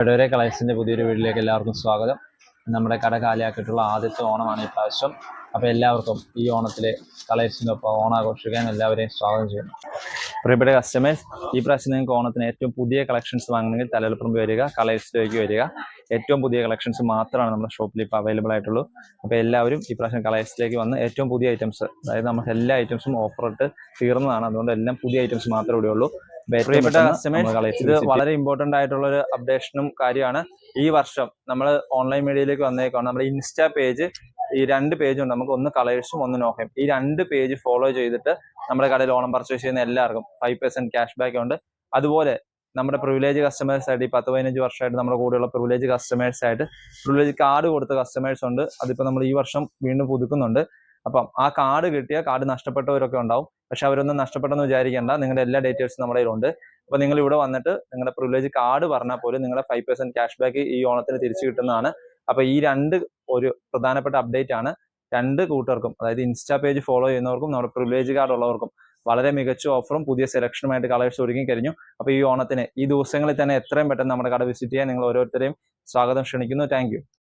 ഫെഡോര കളേഴ്സിൻ്റെ പുതിയൊരു വീഡിയോയിലേക്ക് എല്ലാവർക്കും സ്വാഗതം. നമ്മുടെ കട കാലിയാക്കിയിട്ടുള്ള ആദ്യത്തെ ഓണമാണ് ഈ പ്രാവശ്യം. അപ്പോൾ എല്ലാവർക്കും ഈ ഓണത്തിലെ കളേഴ്സിനൊപ്പം ഓണാഘോഷിക്കാൻ എല്ലാവരെയും സ്വാഗതം ചെയ്യുന്നു. പ്രിയപ്പെട്ട കസ്റ്റമേഴ്സ്, ഈ പ്രാവശ്യം നിങ്ങൾക്ക് ഓണത്തിന് ഏറ്റവും പുതിയ കളക്ഷൻസ് വാങ്ങണമെങ്കിൽ തലയിൽപ്പുറം വരിക, കളേഴ്സിലേക്ക് വരിക. ഏറ്റവും പുതിയ കളക്ഷൻസ് മാത്രമാണ് നമ്മുടെ ഷോപ്പിൽ ഇപ്പോൾ അവൈലബിൾ ആയിട്ടുള്ളൂ. അപ്പോൾ എല്ലാവരും ഈ പ്രാവശ്യം കളേഴ്സിലേക്ക് വന്ന് ഏറ്റവും പുതിയ ഐറ്റംസ്, അതായത് നമുക്ക് എല്ലാ ഐറ്റംസും ഓഫറിട്ട് തീർന്നതാണ്. അതുകൊണ്ട് എല്ലാം പുതിയ ഐറ്റംസ് മാത്രമേ ഇവിടെയുള്ളൂ. പ്രിയപ്പെട്ട കസ്റ്റമേഴ്സ്, ഇത് വളരെ ഇമ്പോർട്ടൻ്റ് ആയിട്ടുള്ളൊരു അപ്ഡേഷനും കാര്യമാണ്. ഈ വർഷം നമ്മൾ ഓൺലൈൻ മീഡിയയിലേക്ക് വന്നേക്കാണ്. നമ്മുടെ ഇൻസ്റ്റാ പേജ്, ഈ 2 പേജുണ്ട്. നമുക്ക് ഒന്ന് കളേഴ്സും ഒന്ന് നോക്കാം. ഈ 2 പേജ് ഫോളോ ചെയ്തിട്ട് നമ്മുടെ കടയിൽ ഓണം പർച്ചേസ് ചെയ്യുന്ന എല്ലാവർക്കും 5% ക്യാഷ് ബാക്ക് ഉണ്ട്. അതുപോലെ നമ്മുടെ പ്രിവിലേജ് കസ്റ്റമേഴ്സ് ആയിട്ട് ഈ 10-15 വർഷമായിട്ട് നമ്മുടെ കൂടെയുള്ള പ്രിവിലേജ് കസ്റ്റമേഴ്സ് ആയിട്ട് പ്രിവിലേജ് കാർഡ് കൊടുത്ത കസ്റ്റമേഴ്സ് ഉണ്ട്. അതിപ്പോൾ നമ്മൾ ഈ വർഷം വീണ്ടും പുതുക്കുന്നുണ്ട്. അപ്പം ആ കാർഡ് കിട്ടിയ കാർഡ് നഷ്ടപ്പെട്ടവരൊക്കെ ഉണ്ടാവും. പക്ഷെ അവരൊന്നും നഷ്ടപ്പെട്ടെന്ന് വിചാരിക്കേണ്ട, നിങ്ങളുടെ എല്ലാ ഡീറ്റെയിൽസും നമ്മുടെ കയ്യിലുണ്ട്. അപ്പോൾ നിങ്ങൾ ഇവിടെ വന്നിട്ട് നിങ്ങളുടെ പ്രിവിലേജ് കാർഡ് പറഞ്ഞാൽ പോലും നിങ്ങളുടെ 5% ക്യാഷ് ബാക്ക് ഈ ഓണത്തിന് തിരിച്ചു കിട്ടുന്നതാണ്. അപ്പോൾ ഈ 2 ഒരു പ്രധാനപ്പെട്ട അപ്ഡേറ്റ് ആണ്. 2 കൂട്ടർക്കും, അതായത് ഇൻസ്റ്റാ പേജ് ഫോളോ ചെയ്യുന്നവർക്കും നമ്മുടെ പ്രിവിലേജ് കാർഡ് ഉള്ളവർക്കും വളരെ മികച്ച ഓഫറും പുതിയ സെലക്ഷനുമായിട്ട് കളേഴ്സ് ഒരുങ്ങി കഴിഞ്ഞു. അപ്പോൾ ഈ ഓണത്തിന് ഈ ദിവസങ്ങളിൽ തന്നെ എത്രയും പെട്ടെന്ന് നമ്മുടെ കട വിസിറ്റ് ചെയ്യാൻ നിങ്ങൾ ഓരോരുത്തരെയും സ്വാഗതം ക്ഷണിക്കുന്നു. Thank you.